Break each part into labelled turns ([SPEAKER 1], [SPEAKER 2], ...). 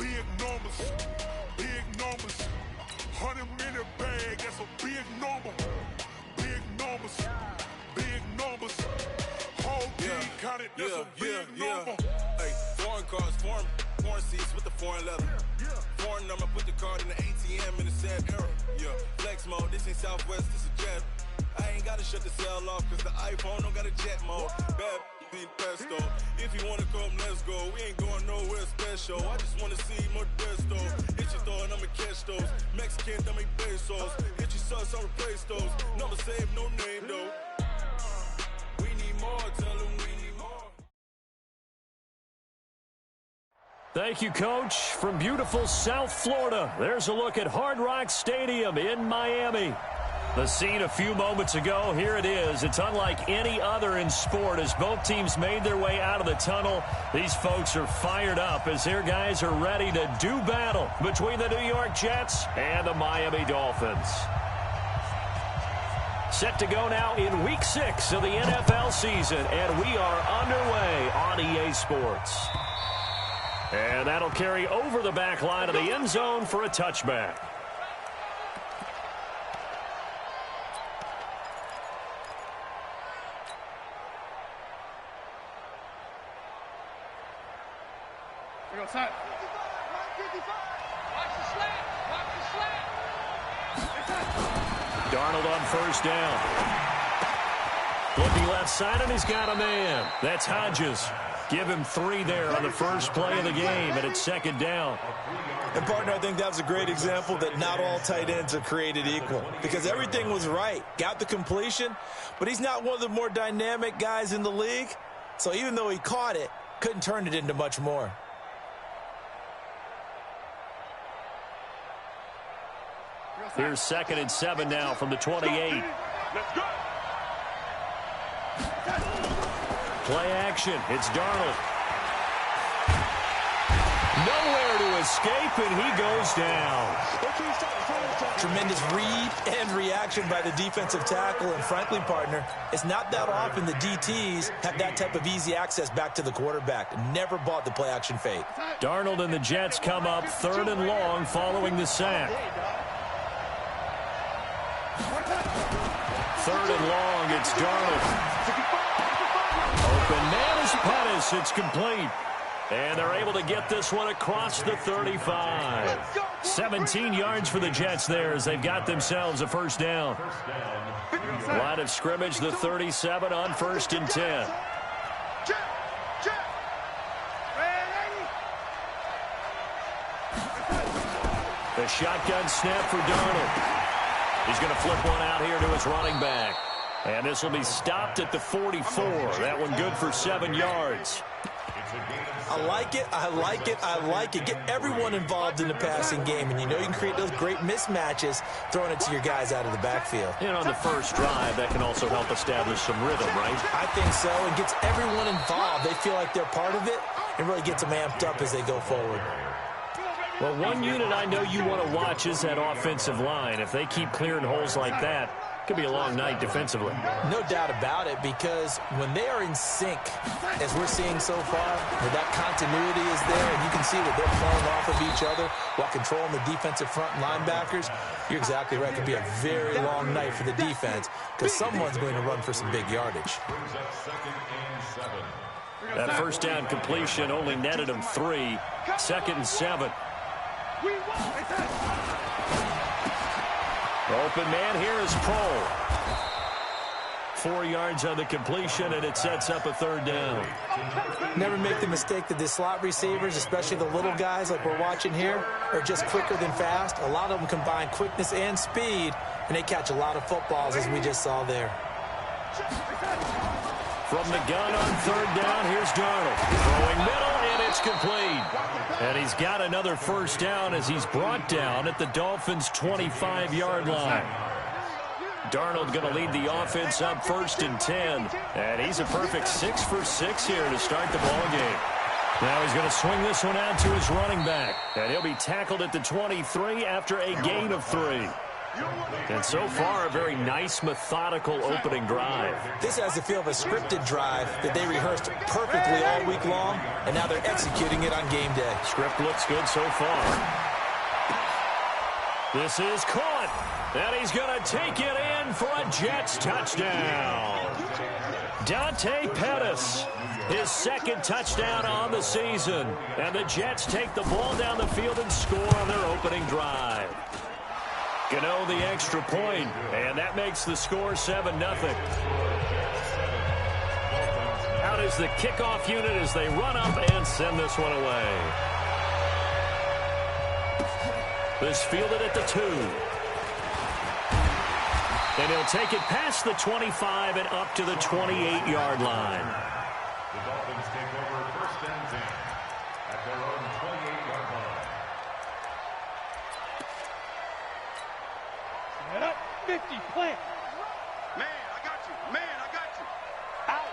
[SPEAKER 1] big numbers, big numbers. 100-minute bag, that's a big number. Big numbers, big numbers. Whole team counted, that's a big number.
[SPEAKER 2] Hey, foreign cars, foreign seats with the foreign leather. Foreign number, put the card in the ATM in the sad era. Yeah, flex mode, this ain't Southwest, this is jet. I ain't gotta shut the cell off, cause the iPhone don't got a jet mode. Bad be pesto. If you wanna come, let's go. We ain't going nowhere special. I just wanna see more desto. Hit your throw and I'ma catch those. Mexican, I'ma make pesos. Hit your sus, I'll replace those. Number save, no name though. We need more, tell them we need more.
[SPEAKER 3] Thank you, Coach. From beautiful South Florida, there's a look at Hard Rock Stadium in Miami. The scene a few moments ago, here it is. It's unlike any other in sport as both teams made their way out of the tunnel. These folks are fired up as their guys are ready to do battle between the New York Jets and the Miami Dolphins. Set to go now in Week 6 of the NFL season, and we are underway on EA Sports. And that'll carry over the back line of the end zone for a touchback.
[SPEAKER 4] Watch the slant.
[SPEAKER 3] Darnold on first down. Looking left side, and he's got a man. That's Hodges. Give him 3 there on the first play of the game, and it's second down.
[SPEAKER 5] And, partner, I think that's a great example that not all tight ends are created equal because everything was right. Got the completion, but he's not one of the more dynamic guys in the league. So even though he caught it, couldn't turn it into much more.
[SPEAKER 3] Here's 2nd and 7 now from the 28.
[SPEAKER 4] Let's go.
[SPEAKER 3] Play action. It's Darnold. Nowhere to escape, and he goes down.
[SPEAKER 5] Tremendous read and reaction by the defensive tackle, and frankly, partner, it's not that often the DTs have that type of easy access back to the quarterback. Never bought the play action fake.
[SPEAKER 3] Darnold and the Jets come up 3rd and long following the sack. 3rd and long, it's Darnold. Open man is Pettis. It's complete. And they're able to get this one across the 35. 17 yards for the Jets there as they've got themselves a first down. Line of scrimmage, the 37 on 1st and 10. The shotgun snap for Darnold. He's going to flip one out here to his running back. And this will be stopped at the 44. That one good for 7 yards.
[SPEAKER 5] I like it. Get everyone involved in the passing game, and you know you can create those great mismatches throwing it to your guys out of the backfield.
[SPEAKER 3] And on the first drive, that can also help establish some rhythm, right?
[SPEAKER 5] I think so. It gets everyone involved. They feel like they're part of it and really gets them amped up as they go forward.
[SPEAKER 3] Well, one unit I know you want to watch is that offensive line. If they keep clearing holes like that, it could be a long night defensively.
[SPEAKER 5] No doubt about it, because when they are in sync, as we're seeing so far, where that continuity is there, and you can see that they're playing off of each other while controlling the defensive front linebackers, you're exactly right. It could be a very long night for the defense because someone's going to run for some big yardage.
[SPEAKER 3] That first down completion only netted them 3. 2nd and 7. Open man here is Cole. 4 yards on the completion, and it sets up a 3rd down.
[SPEAKER 5] Never make the mistake that the slot receivers, especially the little guys like we're watching here, are just quicker than fast. A lot of them combine quickness and speed, and they catch a lot of footballs, as we just saw there.
[SPEAKER 3] From the gun on 3rd down, here's Darnold. Throwing middle, and it's complete. And he's got another first down as he's brought down at the Dolphins' 25-yard line. Darnold going to lead the offense up 1st and 10. And he's a perfect 6 for 6 here to start the ball game. Now he's going to swing this one out to his running back. And he'll be tackled at the 23 after a gain of 3. And so far, a very nice, methodical opening drive.
[SPEAKER 5] This has the feel of a scripted drive that they rehearsed perfectly all week long, and now they're executing it on game day.
[SPEAKER 3] Script looks good so far. This is caught, and he's going to take it in for a Jets touchdown. Dante Pettis, his second touchdown on the season. And the Jets take the ball down the field and score on their opening drive. Gano the extra point, and that makes the score 7-0. Out is the kickoff unit as they run up and send this one away. This fielded at the 2. And he'll take it past the 25 and up to the 28-yard line.
[SPEAKER 6] The Dolphins take over 1st and 10 at their own 28-yard line.
[SPEAKER 4] Head up, 50, plant.
[SPEAKER 7] Man, I got you. Man, I got you.
[SPEAKER 4] Out.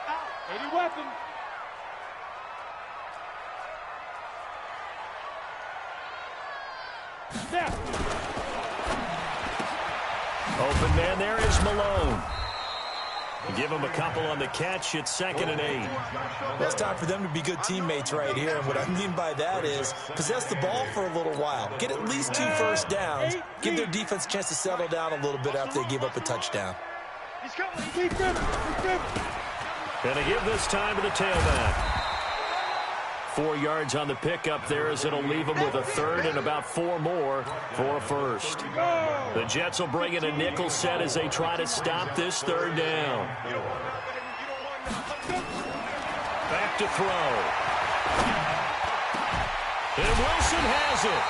[SPEAKER 4] 80 weapon. Snap.
[SPEAKER 3] Open man there is Malone. Give him a couple on the catch. It's 2nd and 8.
[SPEAKER 5] Well, it's time for them to be good teammates right here. And what I mean by that is possess the ball for a little while. Get at least 2 first downs. Give their defense a chance to settle down a little bit after they give up a touchdown.
[SPEAKER 4] He's coming. He's coming.
[SPEAKER 3] Gonna give this time to the tailback. 4 yards on the pickup there as it'll leave him with a 3rd and about 4 more for a 1st. The Jets will bring in a nickel set as they try to stop this 3rd down. Back to throw. And Wilson has it.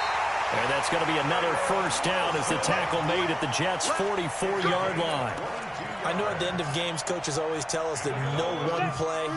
[SPEAKER 3] And that's going to be another 1st down as the tackle made at the Jets' 44-yard line.
[SPEAKER 5] I know at the end of games, coaches always tell us that no one play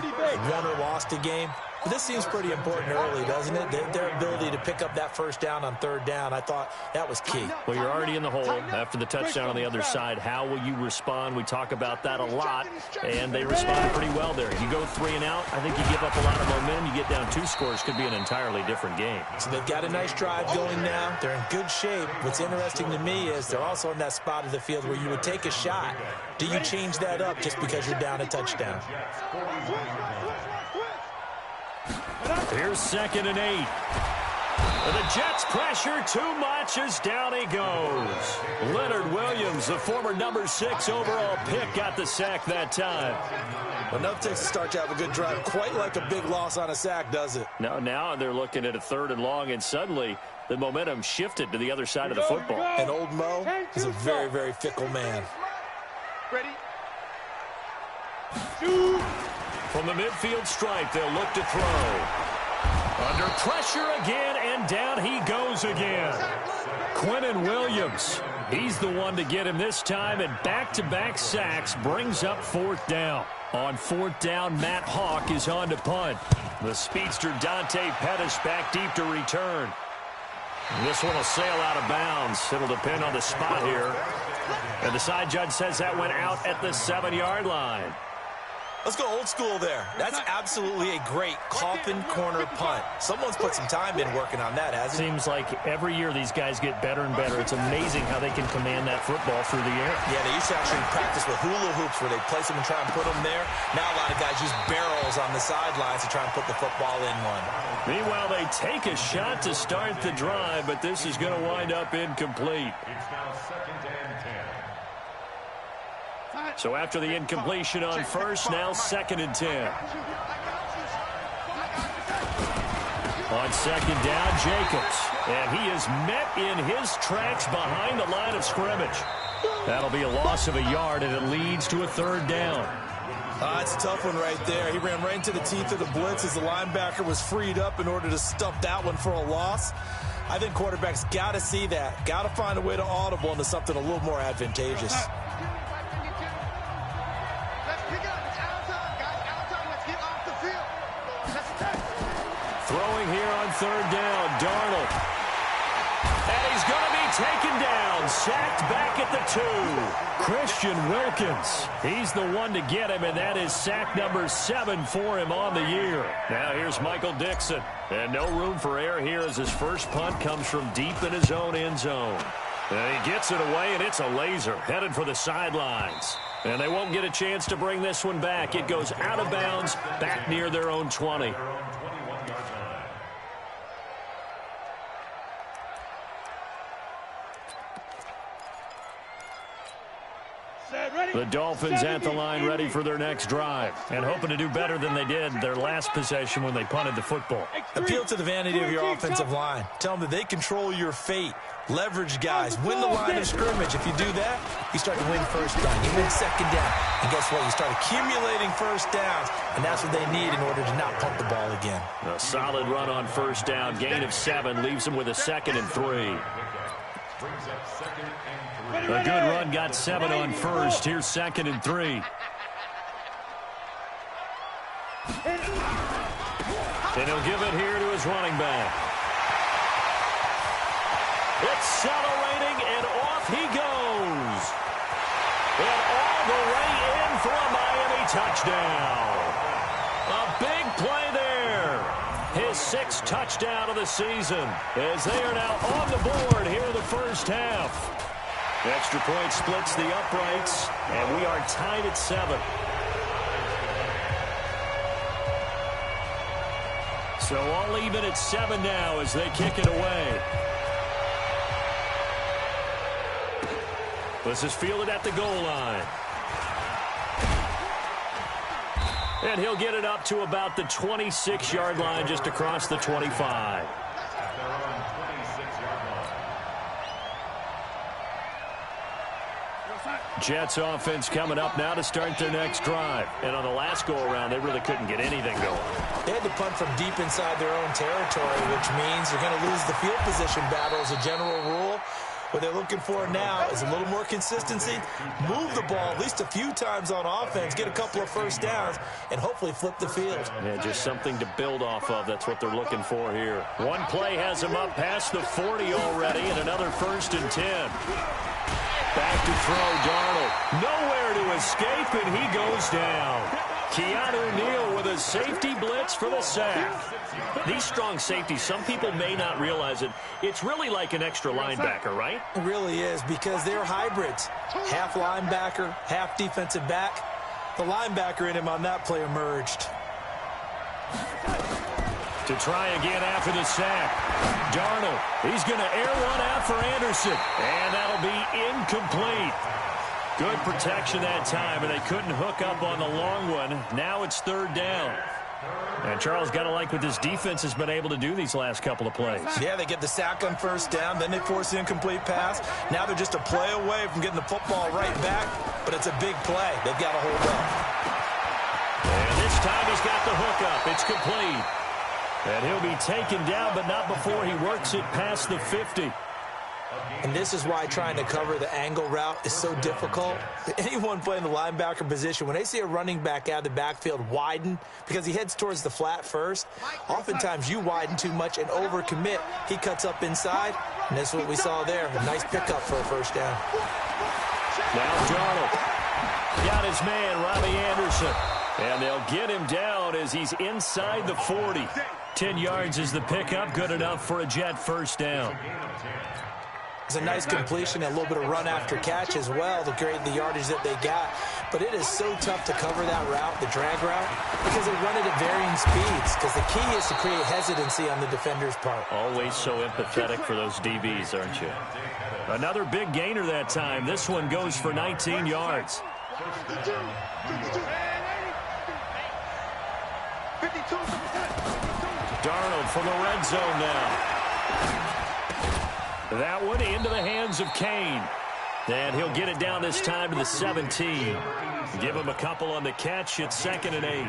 [SPEAKER 5] won or lost a game. But this seems pretty important early, doesn't it? Their ability to pick up that 1st down on 3rd down, I thought that was key.
[SPEAKER 3] Well, you're already in the hole after the touchdown on the other side. How will you respond? We talk about that a lot, and they responded pretty well there. You go 3 and out, I think you give up a lot of momentum. You get down 2 scores, could be an entirely different game.
[SPEAKER 5] So they've got a nice drive going now. They're in good shape. What's interesting to me is they're also in that spot of the field where you would take a shot. Do you change that up just because you're down a touchdown?
[SPEAKER 3] Here's 2nd and 8. And the Jets pressure too much as down he goes. Leonard Williams, the former number 6 overall pick, got the sack that time.
[SPEAKER 5] Well, nothing takes to start you have a good drive quite like a big loss on a sack, does it?
[SPEAKER 3] No, now they're looking at a 3rd and long, and suddenly the momentum shifted to the other side of the football.
[SPEAKER 5] And old Mo is a very, very fickle man.
[SPEAKER 4] Ready?
[SPEAKER 3] From the midfield stripe, they'll look to throw. Under pressure again, and down he goes again. Quinnen Williams, he's the one to get him this time, and back-to-back sacks brings up 4th down. On 4th down, Matt Hawk is on to punt. The speedster Dante Pettis back deep to return. This one will sail out of bounds. It'll depend on the spot here. And the side judge says that went out at the 7-yard line.
[SPEAKER 5] Let's go old school there. That's absolutely a great coffin corner punt. Someone's put some time in working on that, hasn't it?
[SPEAKER 3] Seems like every year these guys get better and better. It's amazing how they can command that football through the air.
[SPEAKER 5] Yeah, they used to actually practice with hula hoops where they place them and try and put them there. Now a lot of guys use barrels on the sidelines to try and put the football in one.
[SPEAKER 3] Meanwhile, they take a shot to start the drive, but this is going to wind up incomplete.
[SPEAKER 6] It's now 2nd and 10.
[SPEAKER 3] So after the incompletion on 1st, now 2nd and 10. On 2nd down, Jacobs. And he is met in his tracks behind the line of scrimmage. That'll be a loss of a yard, and it leads to a 3rd down.
[SPEAKER 5] It's a tough one right there. He ran right into the teeth of the blitz as the linebacker was freed up in order to stuff that one for a loss. I think quarterbacks got to see that. Got to find a way to audible into something a little more advantageous.
[SPEAKER 3] Throwing here on 3rd down, Darnold. And he's going to be taken down, sacked back at the 2. Christian Wilkins, he's the one to get him, and that is sack number 7 for him on the year. Now here's Michael Dixon, and no room for error here as his first punt comes from deep in his own end zone. And he gets it away, and it's a laser headed for the sidelines. And they won't get a chance to bring this one back. It goes out of bounds, back near their own 20. The Dolphins at the line ready for their next drive and hoping to do better than they did their last possession when they punted the football.
[SPEAKER 5] Appeal to the vanity of your offensive line. Tell them that they control your fate. Leverage guys. Win the line of scrimmage. If you do that, you start to win first down. You win second down. And guess what? You start accumulating first downs, and that's what they need in order to not punt the ball again.
[SPEAKER 3] A solid run on first down. Gain of 7 leaves them with a 2nd and 3. A good run got 7 on first. Here's 2nd and 3. And he'll give it here to his running back. Accelerating, and off he goes. And all the way in for a Miami touchdown. A big play there. His 6th touchdown of the season as they are now on the board here in the first half. Extra point splits the uprights, and we are tied at 7. So all even at 7 now as they kick it away. This is fielded at the goal line. And he'll get it up to about the 26-yard line, just across the 25. Jets offense coming up now to start their next drive. And on the last go-around, they really couldn't get anything going.
[SPEAKER 5] They had to punt from deep inside their own territory, which means they're going to lose the field position battle as a general rule. What they're looking for now is a little more consistency, move the ball at least a few times on offense, get a couple of first downs, and hopefully flip the field.
[SPEAKER 3] Yeah, just something to build off of. That's what they're looking for here. One play has them up past the 40 already, and another 1st and 10. Back to throw, Darnold. Nowhere to escape, and he goes down. Keanu Neal with a safety blitz for the sack. These strong safeties, some people may not realize it. It's really like an extra linebacker, right?
[SPEAKER 5] It really is, because they're hybrids. Half linebacker, half defensive back. The linebacker in him on that play emerged.
[SPEAKER 3] To try again after the sack. Darnold, he's going to air one out for Anderson. And that'll be incomplete. Good protection that time, and they couldn't hook up on the long one. Now it's 3rd down. And Charles, got to like what this defense has been able to do these last couple of plays.
[SPEAKER 5] Yeah, they get the sack on first down, then they force an incomplete pass. Now they're just a play away from getting the football right back, but it's a big play. They've got to hold up.
[SPEAKER 3] And this time he's got the hook up. It's complete. And he'll be taken down, but not before he works it past the 50.
[SPEAKER 5] And this is why trying to cover the angle route is so difficult. Anyone playing the linebacker position, when they see a running back out of the backfield widen, because he heads towards the flat first, oftentimes you widen too much and overcommit. He cuts up inside, and that's what we saw there. A nice pickup for a first down.
[SPEAKER 3] Now Darnold got his man, Robbie Anderson. And they'll get him down as he's inside the 40. 10 yards is the pickup, good enough for a Jet first down.
[SPEAKER 5] It's a nice completion, a little bit of run after catch as well to create the yardage that they got. But it is so tough to cover that route, the drag route, because they run it at varying speeds. Because the key is to create hesitancy on the defender's part.
[SPEAKER 3] Always so empathetic for those DBs, aren't you? Another big gainer that time. This one goes for 19 yards.
[SPEAKER 7] 52.
[SPEAKER 3] Darnold from the red zone now. That one into the hands of Kane. And he'll get it down this time to the 17. Give him a couple on the catch. It's 2nd and 8.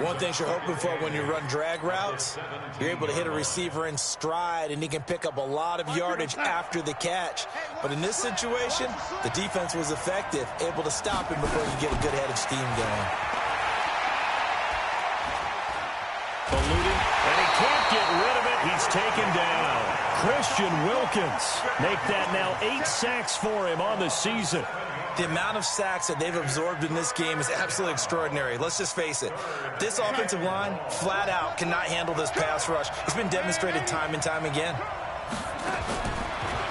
[SPEAKER 5] One thing you're hoping for when you run drag routes, you're able to hit a receiver in stride, and he can pick up a lot of yardage after the catch. But in this situation, the defense was effective, able to stop him before you get a good head of steam going.
[SPEAKER 3] Ballooning, and he can't get rid of it. He's taken down. Christian Wilkins make that now 8 sacks for him on the season.
[SPEAKER 5] The amount of sacks that they've absorbed in this game is absolutely extraordinary. Let's just face it. This offensive line, flat out, cannot handle this pass rush. It's been demonstrated time and time again.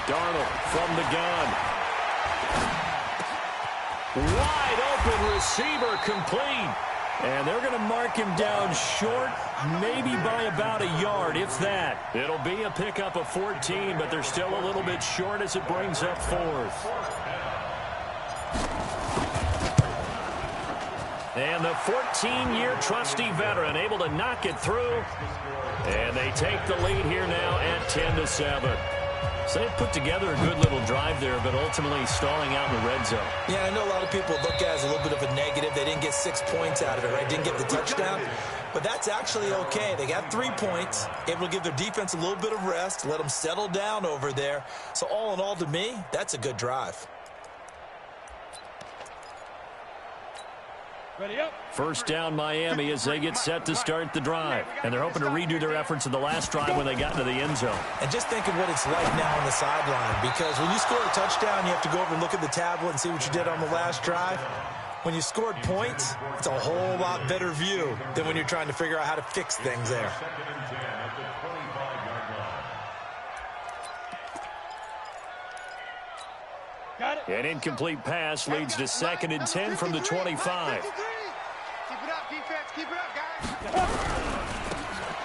[SPEAKER 3] Darnold from the gun. Wide open receiver complete. And they're going to mark him down short, maybe by about a yard, if that. It'll be a pickup of 14, but they're still a little bit short as it brings up 4th. And the 14-year trusty veteran able to knock it through. And they take the lead here now at 10-7. So they put together a good little drive there, but ultimately stalling out in the red zone.
[SPEAKER 5] Yeah, I know a lot of people look at it as a little bit of a negative. They didn't get 6 points out of it, right? Didn't get the touchdown. But that's actually okay. They got 3 points, able to give their defense a little bit of rest, let them settle down over there. So all in all, to me, that's a good drive.
[SPEAKER 4] Ready up.
[SPEAKER 3] First down Miami as they get set to start the drive. And they're hoping to redo their efforts in the last drive when they got into the end zone.
[SPEAKER 5] And just think of what it's like now on the sideline, because when you score a touchdown, you have to go over and look at the tablet and see what you did on the last drive. When you scored points, it's a whole lot better view than when you're trying to figure out how to fix things there.
[SPEAKER 3] An incomplete pass leads to 2nd and 10 from the 25.
[SPEAKER 7] Keep it up, defense. Keep it up, guys.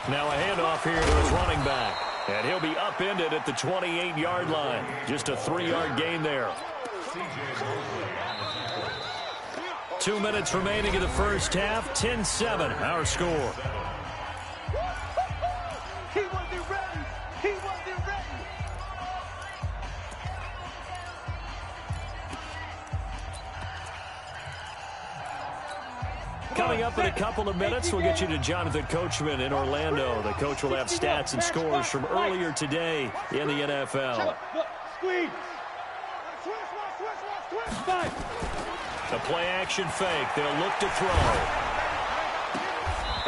[SPEAKER 3] Now a handoff here to his running back. And he'll be upended at the 28-yard line. Just a 3-yard gain there. 2 minutes remaining in the first half. 10-7, our score.
[SPEAKER 4] He wasn't ready. He wasn't ready.
[SPEAKER 3] Coming up in a couple of minutes, we'll get you to Jonathan Coachman in Orlando. The coach will have stats and scores from earlier today in the NFL.
[SPEAKER 4] Squeeze. Five.
[SPEAKER 3] The play-action fake. They'll look to throw.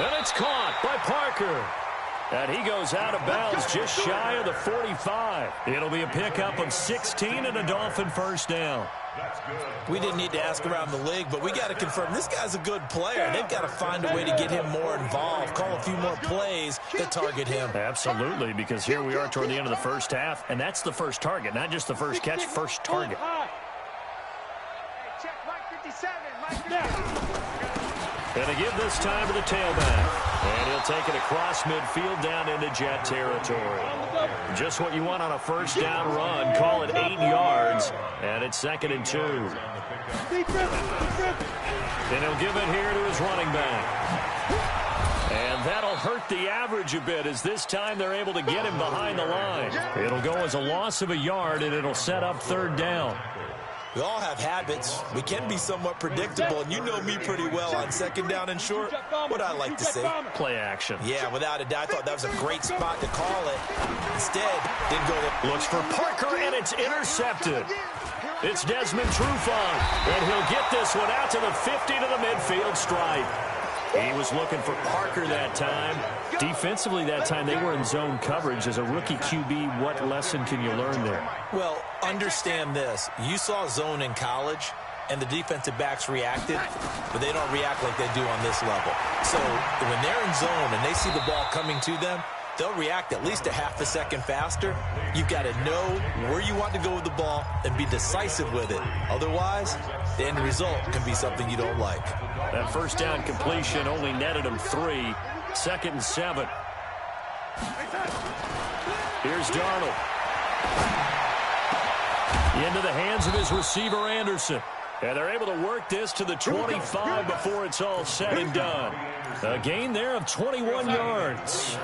[SPEAKER 3] And it's caught by Parker. And he goes out of bounds just shy of the 45. It'll be a pickup of 16 and a Dolphin first down.
[SPEAKER 5] We didn't need to ask around the league, but we got to confirm this guy's a good player. They've got to find a way to get him more involved, call a few more plays that target him.
[SPEAKER 3] Absolutely, because here we are toward the end of the first half, and that's the first target, not just the first catch, first target.
[SPEAKER 7] Check Mike 57. Mike 57.
[SPEAKER 3] And to give this time to the tailback. And he'll take it across midfield down into Jet territory. Just what you want on a first down run. Call it 8 yards. And it's 2nd and 2. And he'll give it here to his running back. And that'll hurt the average a bit, as this time they're able to get him behind the line. It'll go as a loss of a yard, and it'll set up 3rd down.
[SPEAKER 5] We all have habits. We can be somewhat predictable, and you know me pretty well on 2nd down and short. What I like to say?
[SPEAKER 3] Play action.
[SPEAKER 5] Yeah, without a doubt. I thought that was a great spot to call it. Instead, didn't go there.
[SPEAKER 3] Looks for Parker, and it's intercepted. It's Desmond Trufant, and he'll get this one out to the 50 to the midfield stripe. He was looking for Parker that time. Defensively that time, they were in zone coverage. As a rookie QB, what lesson can you learn there?
[SPEAKER 5] Well, understand this. You saw zone in college, and the defensive backs reacted, but they don't react like they do on this level. So when they're in zone and they see the ball coming to them, they'll react at least a half a second faster. You've got to know where you want to go with the ball and be decisive with it. Otherwise, the end result can be something you don't like.
[SPEAKER 3] That first down completion only netted him 3. 2nd and 7. Here's Darnold. Into the hands of his receiver, Anderson. And they're able to work this to the 25 before it's all said and done. A gain there of 21 yards.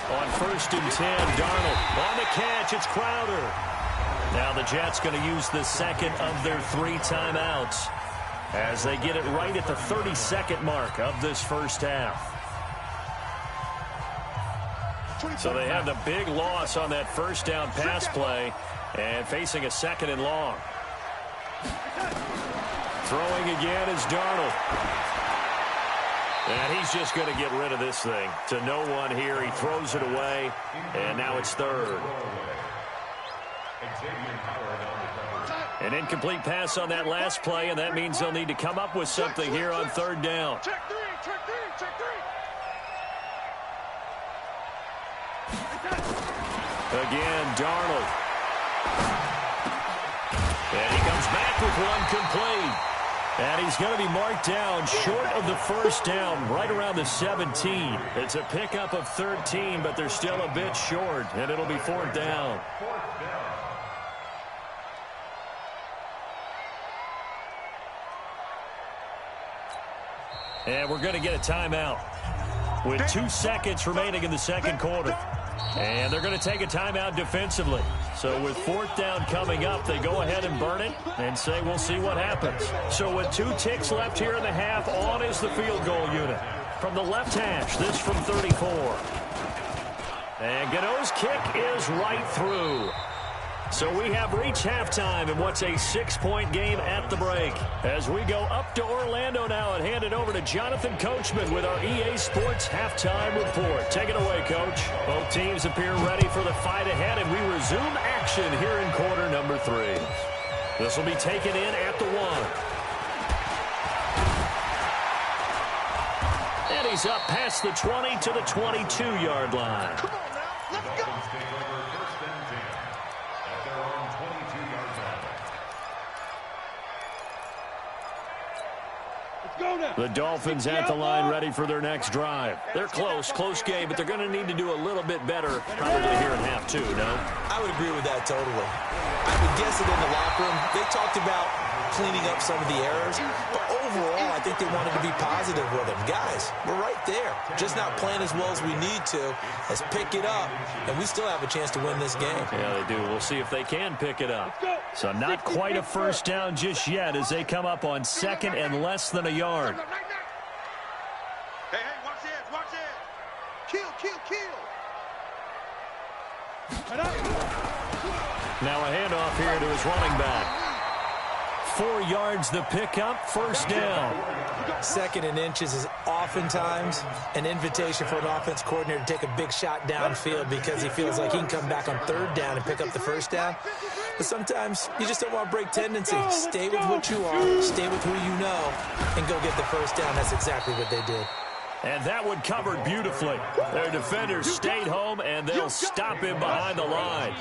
[SPEAKER 3] On 1st and 10, Darnold on the catch. It's Crowder. Now the Jets going to use the 2nd of their 3 timeouts as they get it right at the 32nd mark of this first half. So they have the big loss on that first down pass play and facing a 2nd and long. Throwing again is Darnold. And he's just going to get rid of this thing to no one here. He throws it away, and now it's 3rd. An incomplete pass on that last play, and that means they'll need to come up with something here on 3rd down.
[SPEAKER 7] Check 3.
[SPEAKER 3] Again, Darnold. And he comes back with one complete. And he's going to be marked down short of the first down, right around the 17. It's a pickup of 13, but they're still a bit short, and it'll be fourth down. And we're going to get a timeout with 2 seconds remaining in the second quarter. And they're going to take a timeout defensively. So with fourth down coming up, they go ahead and burn it and say we'll see what happens. So with 2 ticks left here in the half, on is the field goal unit. From the left hash, this from 34. And Gano's kick is right through. So we have reached halftime in what's a 6-point game at the break. As we go up to Orlando now and hand it over to Jonathan Coachman with our EA Sports Halftime Report. Take it away, Coach. Both teams appear ready for the fight ahead, and we resume action here in quarter number 3. This will be taken in at the 1. And he's up past the 20 to the 22-yard line.
[SPEAKER 7] Come on now, let's go.
[SPEAKER 3] The Dolphins at the line ready for their next drive. They're close game, but they're going to need to do a little bit better probably here in half 2, no?
[SPEAKER 5] I would agree with that totally. I would guess it in the locker room. They talked about cleaning up some of the errors, but overall, I think they wanted to be positive with them. Guys, we're right there. Just not playing as well as we need to. Let's pick it up, and we still have a chance to win this game.
[SPEAKER 3] Yeah, they do. We'll see if they can pick it up. So not quite a first down just yet as they come up on second and less than a yard.
[SPEAKER 7] Hey, watch it, watch it. Kill.
[SPEAKER 3] Now a handoff here to his running back. 4 yards the pickup, first down.
[SPEAKER 5] Second and inches is oftentimes an invitation for an offense coordinator to take a big shot downfield because he feels like he can come back on third down and pick up the first down. But sometimes you just don't want to break tendency. Stay with what you are, stay with who you know, and go get the first down. That's exactly what they did.
[SPEAKER 3] And that one covered beautifully. Their defenders stayed home, and they'll stop him behind the line.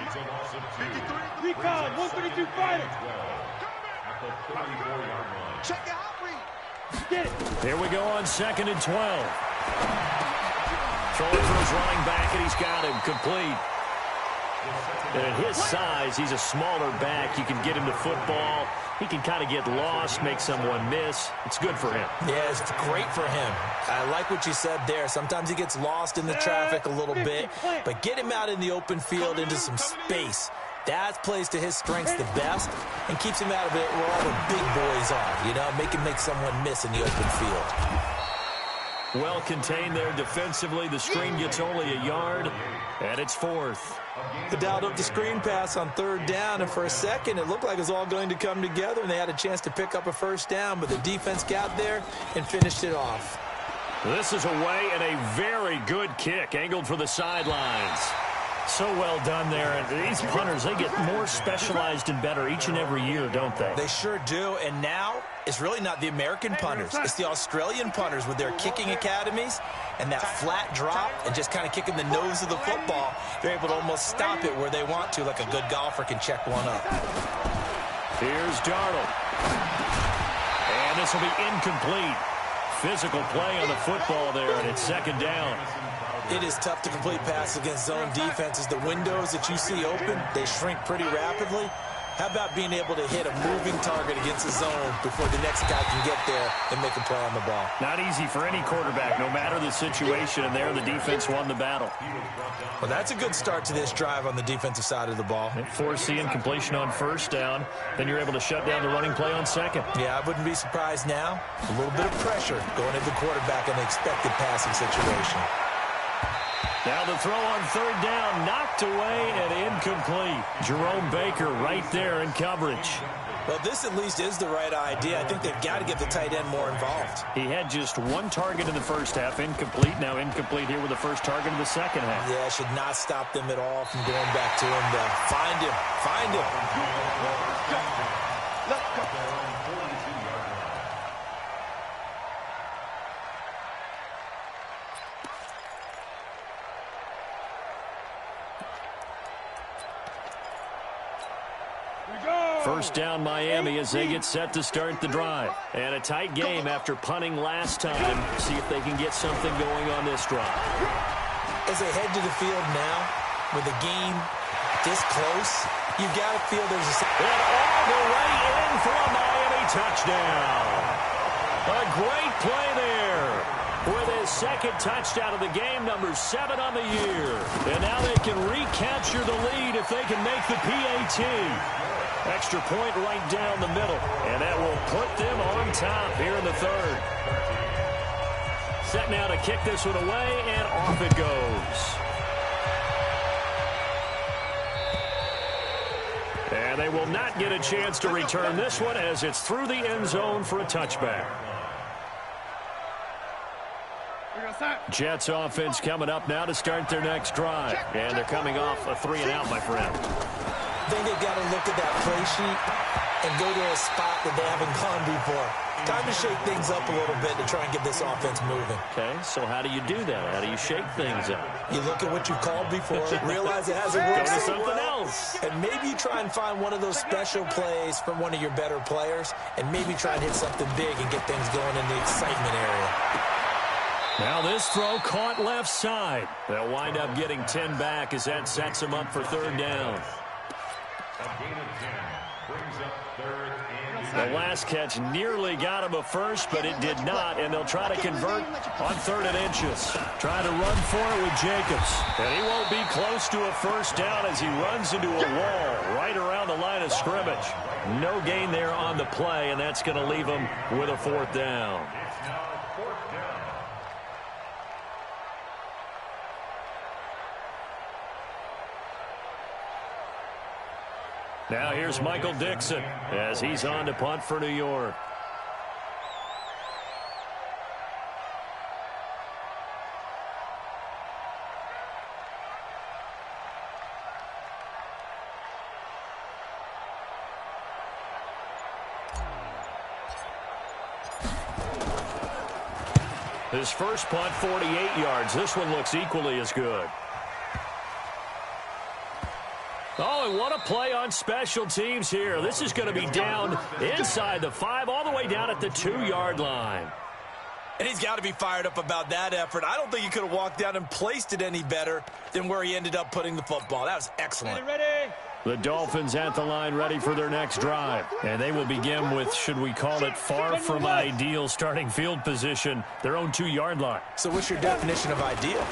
[SPEAKER 6] It's a loss of 2.
[SPEAKER 4] Recon, 132 fighter.
[SPEAKER 6] At the 34-yard line.
[SPEAKER 7] Check it out, Reed.
[SPEAKER 4] Get it.
[SPEAKER 3] Here we go on second and 12. Throwing for his running back, and he's got him complete. And at his size, he's a smaller back. You can get him to football. He can kind of get lost, make someone miss. It's good for him.
[SPEAKER 5] Yeah, it's great for him. I like what you said there. Sometimes he gets lost in the traffic a little bit, but get him out in the open field into some space. That plays to his strengths the best and keeps him out of it where all the big boys are, you know, make someone miss in the open field.
[SPEAKER 3] Well contained there defensively. The screen gets only a yard, and it's fourth.
[SPEAKER 5] They dialed up the screen pass on third down, and for a second, it looked like it was all going to come together, and they had a chance to pick up a first down, but the defense got there and finished it off.
[SPEAKER 3] This is away, and a very good kick, angled for the sidelines. So well done there. And these punters, they get more specialized and better each and every year, don't they?
[SPEAKER 5] They sure do, and now it's really not the American punters. It's the Australian punters with their kicking academies and that flat drop and just kind of kicking the nose of the football. They're able to almost stop it where they want to, like a good golfer can check one up.
[SPEAKER 3] Here's Darnold. And this will be incomplete. Physical play on the football there, and it's second down.
[SPEAKER 5] It is tough to complete passes against zone defenses. The windows that you see open, they shrink pretty rapidly. How about being able to hit a moving target against the zone before the next guy can get there and make a play on the ball?
[SPEAKER 3] Not easy for any quarterback, no matter the situation, and there the defense won the battle.
[SPEAKER 5] Well, that's a good start to this drive on the defensive side of the ball.
[SPEAKER 3] Force the incompletion on first down, then you're able to shut down the running play on second.
[SPEAKER 5] Yeah, I wouldn't be surprised now. A little bit of pressure going into the quarterback in the expected passing situation.
[SPEAKER 3] Now the throw on third down, knocked away and incomplete. Jerome Baker right there in coverage.
[SPEAKER 5] Well, this at least is the right idea. I think they've got to get the tight end more involved.
[SPEAKER 3] He had just one target in the first half, incomplete. Now incomplete here with the first target in the second half.
[SPEAKER 5] Yeah, should not stop them at all from going back to him to find him. Find him.
[SPEAKER 7] Let's go.
[SPEAKER 3] First down Miami as they get set to start the drive. And a tight game after punting last time. See if they can get something going on this drive.
[SPEAKER 5] As they head to the field now, with the game this close, you've got to feel there's a...
[SPEAKER 3] And all the way in for a Miami touchdown. A great play there. With his second touchdown of the game, number 7 on the year. And now they can recapture the lead if they can make the PAT. Extra point right down the middle. And that will put them on top here in the third. Set now to kick this one away, and off it goes. And they will not get a chance to return this one as it's through the end zone for a touchback. Jets offense coming up now to start their next drive. And they're coming off a 3-and-out, my friend.
[SPEAKER 5] I think they've got to look at that play sheet and go to a spot that they haven't gone before. Time to shake things up a little bit to try and get this offense moving.
[SPEAKER 3] Okay, so how do you do that? How do you shake things up?
[SPEAKER 5] You look at what you've called before, realize it hasn't worked
[SPEAKER 3] Go to
[SPEAKER 5] so
[SPEAKER 3] something
[SPEAKER 5] well,
[SPEAKER 3] else.
[SPEAKER 5] and maybe you try and find one of those special plays from one of your better players, and maybe try and hit something big and get things going in the excitement area.
[SPEAKER 3] Now this throw caught left side. They'll wind up getting 10 back as that sets them up for third down.
[SPEAKER 6] A gain of 10 brings up third and...
[SPEAKER 3] The last catch nearly got him a first, but it did not, and they'll try to convert on 3rd and inches. Trying to run for it with Jacobs. And he won't be close to a first down as he runs into a wall right around the line of scrimmage. No gain there on the play, and that's going to leave him with a 4th down.
[SPEAKER 6] It's now 4th down.
[SPEAKER 3] Now here's Michael Dixon as he's on to punt for New York. His first punt, 48 yards. This one looks equally as good. Oh, and what a play on special teams here. This is going to be down inside the 5, all the way down at the 2-yard line.
[SPEAKER 5] And he's got to be fired up about that effort. I don't think he could have walked down and placed it any better than where he ended up putting the football. That was excellent.
[SPEAKER 4] Ready.
[SPEAKER 3] The Dolphins at the line ready for their next drive. And they will begin with, should we call it, far from ideal starting field position, their own 2-yard line.
[SPEAKER 5] So what's your definition of ideal?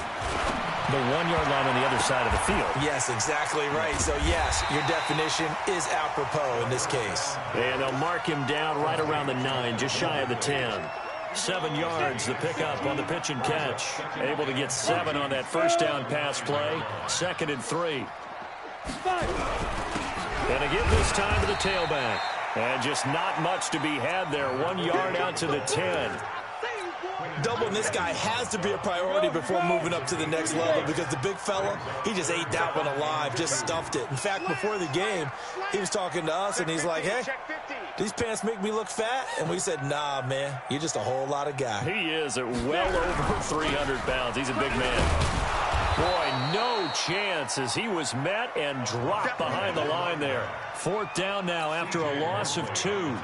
[SPEAKER 3] The 1-yard line on the other side of the field.
[SPEAKER 5] Yes, exactly right. So, yes, your definition is apropos in this case.
[SPEAKER 3] And they'll mark him down right around the 9, just shy of the 10. 7 yards, the pickup on the pitch and catch. Able to get 7 on that first down pass play. 2nd and 3. And again this time to the tailback. And just not much to be had there. 1 yard out to the 10.
[SPEAKER 5] Doubling this guy has to be a priority before moving up to the next level because the big fella, he just ate that one alive, just stuffed it. In fact, before the game, he was talking to us, and he's like, hey, these pants make me look fat? And we said, nah, man, you're just a whole lot of guy.
[SPEAKER 3] He is at well over 300 pounds. He's a big man. Boy, no chance as he was met and dropped behind the line there. 4th down now after a loss of 2.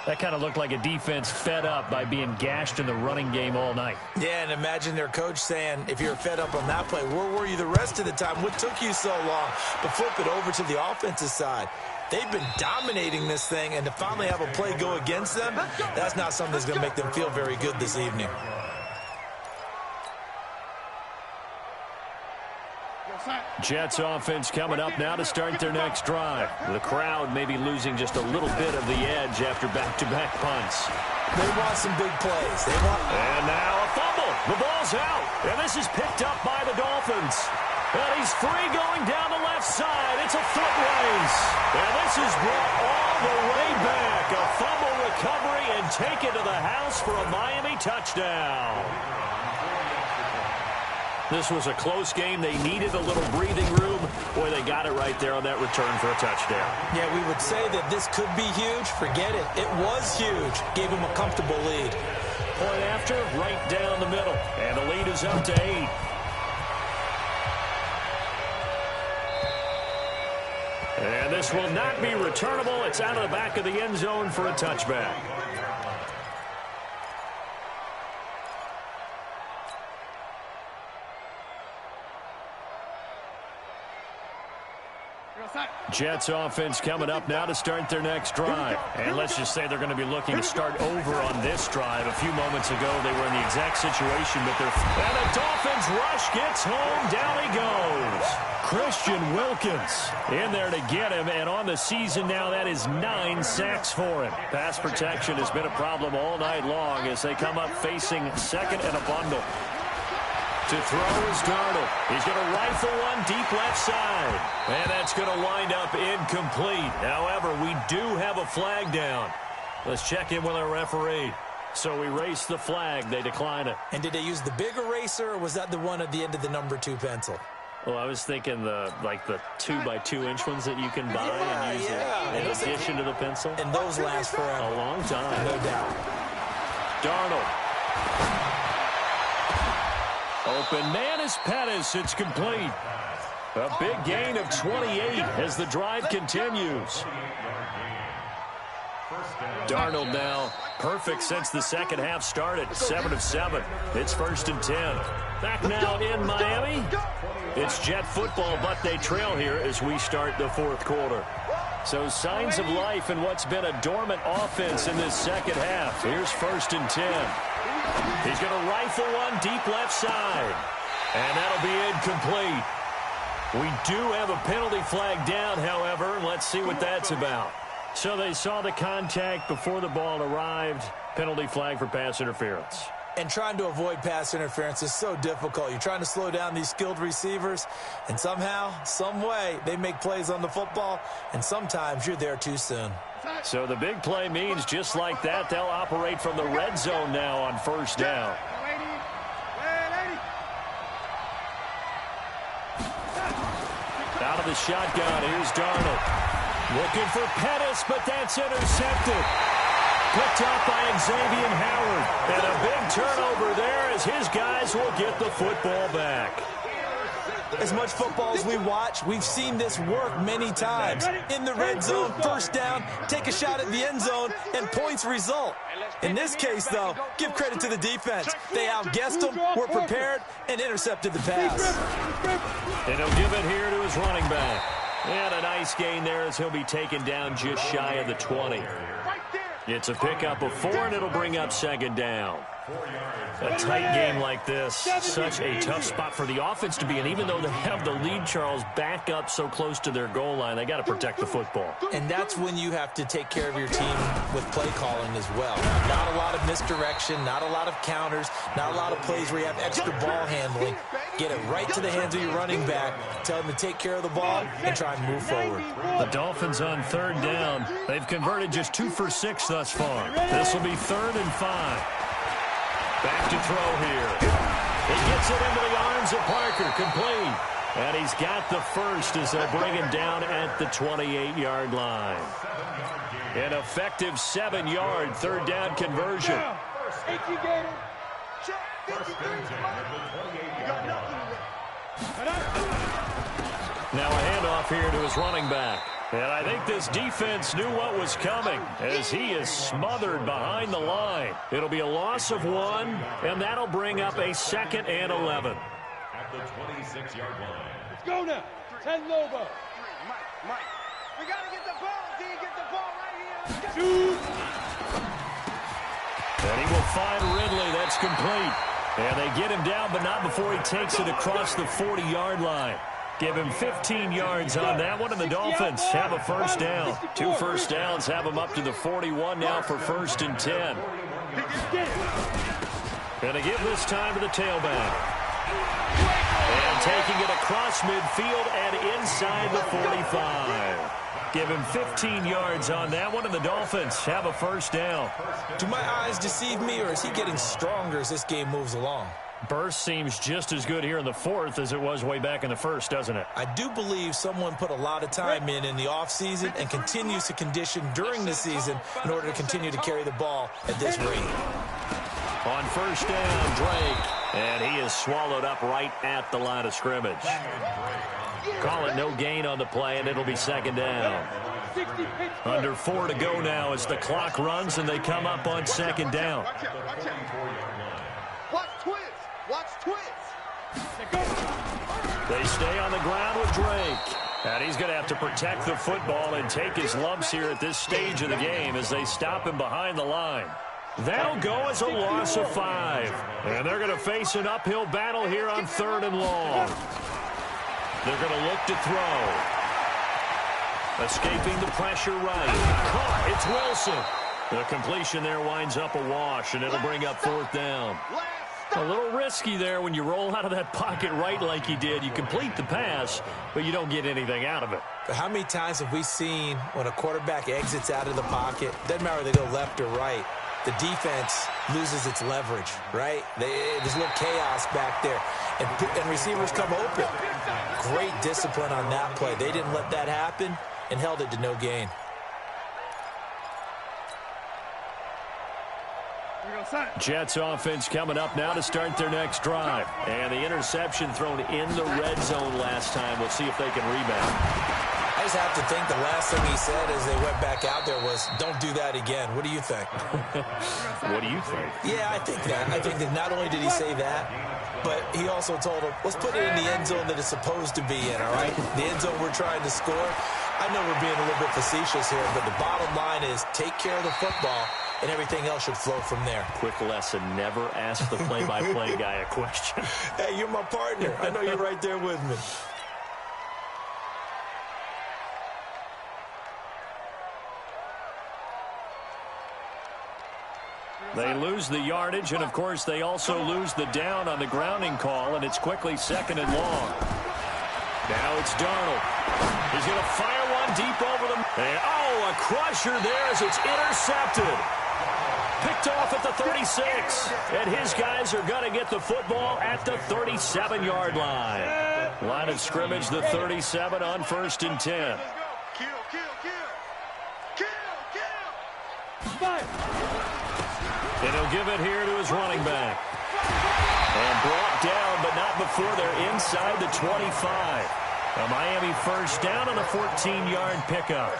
[SPEAKER 3] That kind of looked like a defense fed up by being gashed in the running game all night.
[SPEAKER 5] Yeah, and imagine their coach saying, if you're fed up on that play, where were you the rest of the time? What took you so long? But flip it over to the offensive side. They've been dominating this thing, and to finally have a play go against them, that's not something that's going to make them feel very good this evening.
[SPEAKER 3] Jets offense coming up now to start their next drive. The crowd may be losing just a little bit of the edge after back-to-back punts.
[SPEAKER 5] They want some big plays.
[SPEAKER 3] And now a fumble. The ball's out. And this is picked up by the Dolphins. And he's free going down the left side. It's a foot race. And this is brought all the way back. A fumble recovery and taken to the house for a Miami touchdown. This was a close game. They needed a little breathing room. Boy, they got it right there on that return for a touchdown.
[SPEAKER 5] Yeah, we would say that this could be huge. Forget it. It was huge. Gave him a comfortable lead.
[SPEAKER 3] Point after, right down the middle. And the lead is up to 8. And And this will not be returnable. It's out of the back of the end zone for a touchback. Jets offense coming up now to start their next drive. And let's just say they're going to be looking to start over on this drive. A few moments ago, they were in the exact situation, but they're... And the Dolphins rush gets home. Down he goes. Christian Wilkins in there to get him. And on the season now, that is 9 sacks for him. Pass protection has been a problem all night long as they come up facing second and a bundle. To throw is Darnold. He's going to rifle one deep left side. And that's going to wind up incomplete. However, we do have a flag down. Let's check in with our referee. So we race the flag. They decline it.
[SPEAKER 5] And did they use the big eraser, or was that the one at the end of the number 2 pencil?
[SPEAKER 3] Well, I was thinking the 2x2-inch ones that you can buy and use in addition to the pencil.
[SPEAKER 5] And those last forever.
[SPEAKER 3] A long time.
[SPEAKER 5] No doubt.
[SPEAKER 3] Darnold. Open man is Pettis. It's complete. A big gain of 28 as the drive continues. Darnold now perfect since the second half started. 7 of 7. It's 1st and 10. Back now in Miami. It's Jet football, but they trail here as we start the 4th quarter. So signs of life in what's been a dormant offense in this second half. Here's 1st and 10. He's going to rifle one deep left side. And that'll be incomplete. We do have a penalty flag down, however. Let's see what that's about. So they saw the contact before the ball arrived. Penalty flag for pass interference.
[SPEAKER 5] And trying to avoid pass interference is so difficult. You're trying to slow down these skilled receivers, and somehow, some way, they make plays on the football, and sometimes you're there too soon.
[SPEAKER 3] So the big play means just like that, they'll operate from the red zone now on 1st down. Out of the shotgun, here's Darnold. Looking for Pettis, but that's intercepted. Picked up by Xavier Howard. And a big turnover there as his guys will get the football back.
[SPEAKER 5] As much football as we watch, we've seen this work many times. In the red zone, 1st down, take a shot at the end zone, and points result. In this case, though, give credit to the defense. They outguessed them, were prepared, and intercepted the pass.
[SPEAKER 3] And he'll give it here to his running back. And a nice gain there as he'll be taken down just shy of the 20. It's a pickup of 4, and it'll bring up 2nd down. A tight game like this, such a tough spot for the offense to be in. Even though they have the lead, Charles, back up so close to their goal line, they got to protect the football.
[SPEAKER 5] And that's when you have to take care of your team with play calling as well. Not a lot of misdirection, not a lot of counters, not a lot of plays where you have extra ball handling. Get it right to the hands of your running back, tell them to take care of the ball, and try and move forward.
[SPEAKER 3] The Dolphins on 3rd down. They've converted just 2 for 6 thus far. This will be 3rd and 5. Back to throw here. He gets it into the arms of Parker, complete. And he's got the first as they'll bring him down at the 28-yard line. An effective 7-yard 3rd down conversion. Now a handoff here to his running back. And I think this defense knew what was coming as he is smothered behind the line. It'll be a loss of 1, and that'll bring up a 2nd and 11.
[SPEAKER 6] At the 26-yard line.
[SPEAKER 4] Let's go now. 10 logo.
[SPEAKER 7] Mike. We got to get the ball, D. Get the ball right here.
[SPEAKER 4] Shoot.
[SPEAKER 3] And he will find Ridley. That's complete. And they get him down, but not before he takes it across the 40-yard line. Give him 15 yards on that one, and the Dolphins have a 1st down. 2 1st downs have him up to the 41 now for 1st and 10. Going to give this time to the tailback. And taking it across midfield and inside the 45. Give him 15 yards on that one, and the Dolphins have a 1st down.
[SPEAKER 5] Do my eyes deceive me, or is he getting stronger as this game moves along?
[SPEAKER 3] Burst seems just as good here in the 4th as it was way back in the 1st, doesn't it?
[SPEAKER 5] I do believe someone put a lot of time in the offseason and continues to condition during the season in order to continue to carry the ball at this rate.
[SPEAKER 3] On 1st down, Drake. And he is swallowed up right at the line of scrimmage. Call it no gain on the play, and it'll be second down. Under 4 to go now as the clock runs, and they come up on second down.
[SPEAKER 7] Watch twist. Watch twist.
[SPEAKER 3] They stay on the ground with Drake. And he's going to have to protect the football and take his lumps here at this stage of the game as they stop him behind the line. That'll go as a loss of 5. And they're going to face an uphill battle here on 3rd and long. They're going to look to throw. Escaping the pressure right. Caught. It's Wilson. The completion there winds up a wash, and it'll bring up 4th down. A little risky there when you roll out of that pocket right like he did. You complete the pass, but you don't get anything out of it.
[SPEAKER 5] But how many times have we seen when a quarterback exits out of the pocket, doesn't matter whether they go left or right, the defense loses its leverage, right? There's a little chaos back there, and receivers come open. Great discipline on that play. They didn't let that happen and held it to no gain.
[SPEAKER 3] Jets offense coming up now to start their next drive. And the interception thrown in the red zone last time. We'll see if they can rebound.
[SPEAKER 5] I just have to think the last thing he said as they went back out there was, don't do that again. What do you think?
[SPEAKER 3] What do you think?
[SPEAKER 5] Yeah, I think that. I think that not only did he say that, but he also told him, let's put it in the end zone that it's supposed to be in, all right? The end zone we're trying to score. I know we're being a little bit facetious here, but the bottom line is take care of the football, and everything else should flow from there.
[SPEAKER 3] Quick lesson, never ask the play-by-play guy a question.
[SPEAKER 5] Hey, you're my partner. I know you're right there with me.
[SPEAKER 3] They lose the yardage, and, of course, they also lose the down on the grounding call, and it's quickly 2nd and long. Now it's Darnold. He's going to fire one deep over them. And, a crusher there as it's intercepted. Picked off at the 36. And his guys are going to get the football at the 37-yard line. Line of scrimmage, the 37 on 1st and 10. And he'll give it here to his running back. And brought down, but not before they're inside the 25. A Miami first down on a 14-yard pickup.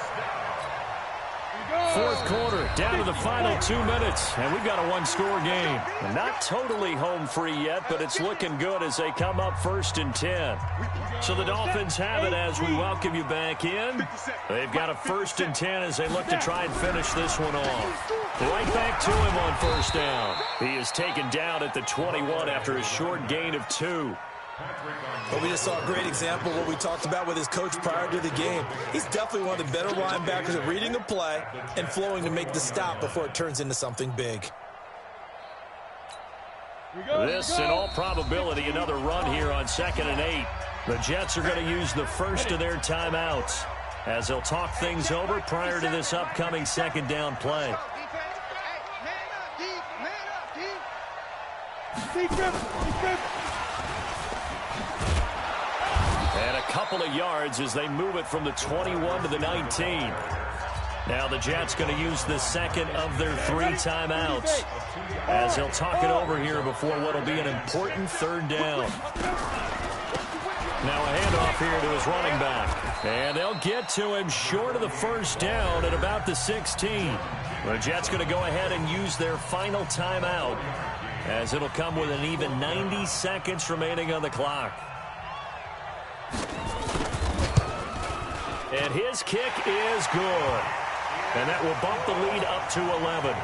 [SPEAKER 3] 4th quarter, down to the final 2 minutes, and we've got a 1-score game. Not totally home free yet, but it's looking good as they come up 1st and 10. So the Dolphins have it as we welcome you back in. They've got a 1st and 10 as they look to try and finish this one off. Right back to him on 1st down. He is taken down at the 21 after a short gain of 2.
[SPEAKER 5] But we just saw a great example of what we talked about with his coach prior to the game. He's definitely one of the better linebackers at reading a play and flowing to make the stop before it turns into something big.
[SPEAKER 3] This, in all probability, another run here on 2nd and 8. The Jets are going to use the first of their timeouts as they'll talk things over prior to this upcoming 2nd down play. And a couple of yards as they move it from the 21 to the 19. Now the Jets going to use the second of their 3 timeouts as they'll talk it over here before what will be an important 3rd down. Now a handoff here to his running back. And they'll get to him short of the 1st down at about the 16. The Jets going to go ahead and use their final timeout as it'll come with an even 90 seconds remaining on the clock. And his kick is good. And that will bump the lead up to 11.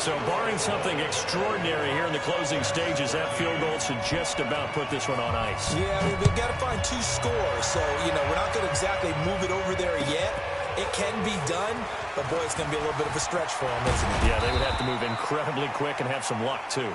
[SPEAKER 3] So barring something extraordinary here in the closing stages, that field goal should just about put this one on ice.
[SPEAKER 5] Yeah, I mean, they've got to find 2 scores. So, we're not going to exactly move it over there yet. It can be done, but, boy, it's going to be a little bit of a stretch for them, isn't it?
[SPEAKER 3] Yeah, they would have to move incredibly quick and have some luck, too.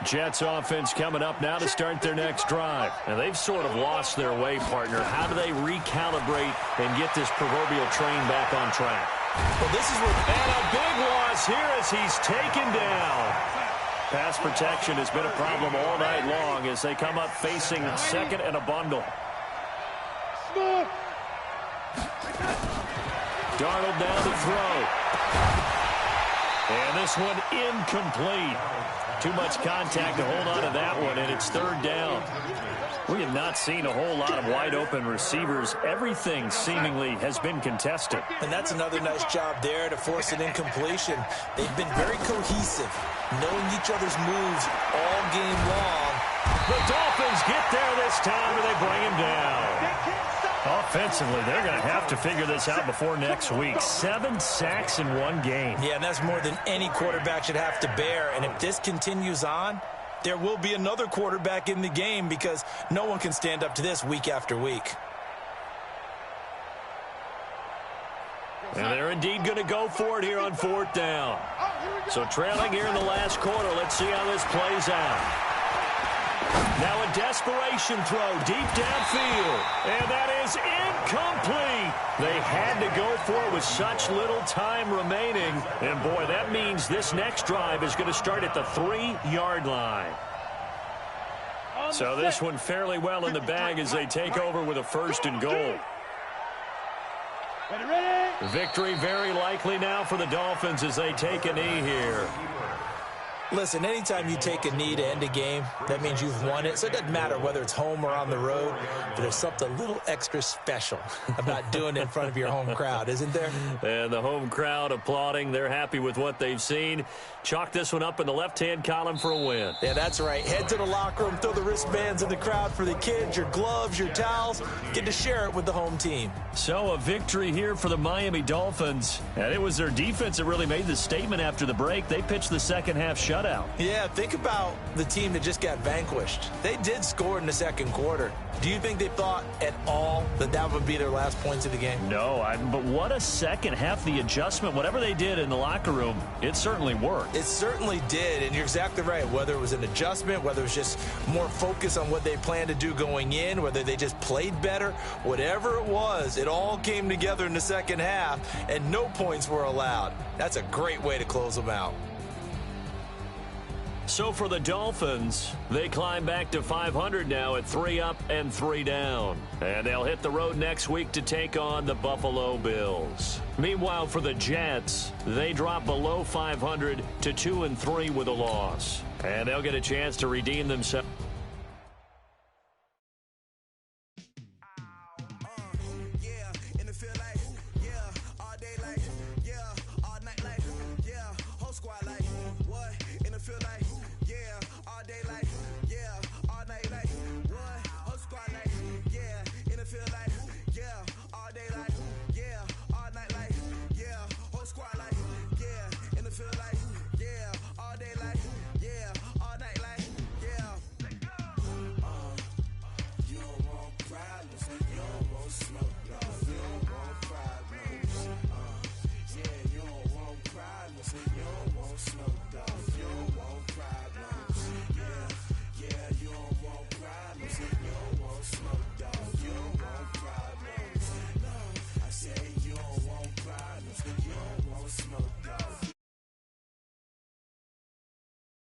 [SPEAKER 3] Jets offense coming up now to start their next drive. And they've sort of lost their way, partner. How do they recalibrate and get this proverbial train back on track?
[SPEAKER 5] Well, this is where...
[SPEAKER 3] And a big loss here as he's taken down. Pass protection has been a problem all night long as they come up facing 2nd and a bundle. Darnold down to throw. And this one incomplete. Too much contact to hold on to that one, and it's third down. We have not seen a whole lot of wide-open receivers. Everything seemingly has been contested.
[SPEAKER 5] And that's another nice job there to force an incompletion. They've been very cohesive, knowing each other's moves all game long.
[SPEAKER 3] The Dolphins get there this time, and they bring him down. Offensively, they're going to have to figure this out before next week. 7 sacks in one game.
[SPEAKER 5] Yeah, and that's more than any quarterback should have to bear. And if this continues on, there will be another quarterback in the game because no one can stand up to this week after week.
[SPEAKER 3] And they're indeed going to go for it here on fourth down. So trailing here in the last quarter. Let's see how this plays out. Now a desperation throw deep downfield. And that is incomplete. They had to go for it with such little time remaining. And, boy, that means this next drive is going to start at the 3-yard line. So this one fairly well in the bag as they take over with a 1st and goal. Victory very likely now for the Dolphins as they take a knee here.
[SPEAKER 5] Listen, anytime you take a knee to end a game, that means you've won it. So it doesn't matter whether it's home or on the road, but there's something a little extra special about doing it in front of your home crowd, isn't there?
[SPEAKER 3] And the home crowd applauding. They're happy with what they've seen. Chalk this one up in the left-hand column for a win.
[SPEAKER 5] Yeah, that's right. Head to the locker room, throw the wristbands in the crowd for the kids, your gloves, your towels. Get to share it with the home team.
[SPEAKER 3] So a victory here for the Miami Dolphins. And it was their defense that really made the statement after the break. They pitched the second half shutout.
[SPEAKER 5] Yeah, think about the team that just got vanquished. They did score in the second quarter. Do you think they thought at all that that would be their last points of the game?
[SPEAKER 3] No, but what a second half. The adjustment, whatever they did in the locker room, it certainly worked.
[SPEAKER 5] It certainly did, and you're exactly right. Whether it was an adjustment, whether it was just more focus on what they planned to do going in, whether they just played better, whatever it was, it all came together in the second half, and no points were allowed. That's a great way to close them out.
[SPEAKER 3] So for the Dolphins, they climb back to 500 now at 3 up and 3 down. And they'll hit the road next week to take on the Buffalo Bills. Meanwhile, for the Jets, they drop below 500 to 2-3 with a loss. And they'll get a chance to redeem themselves.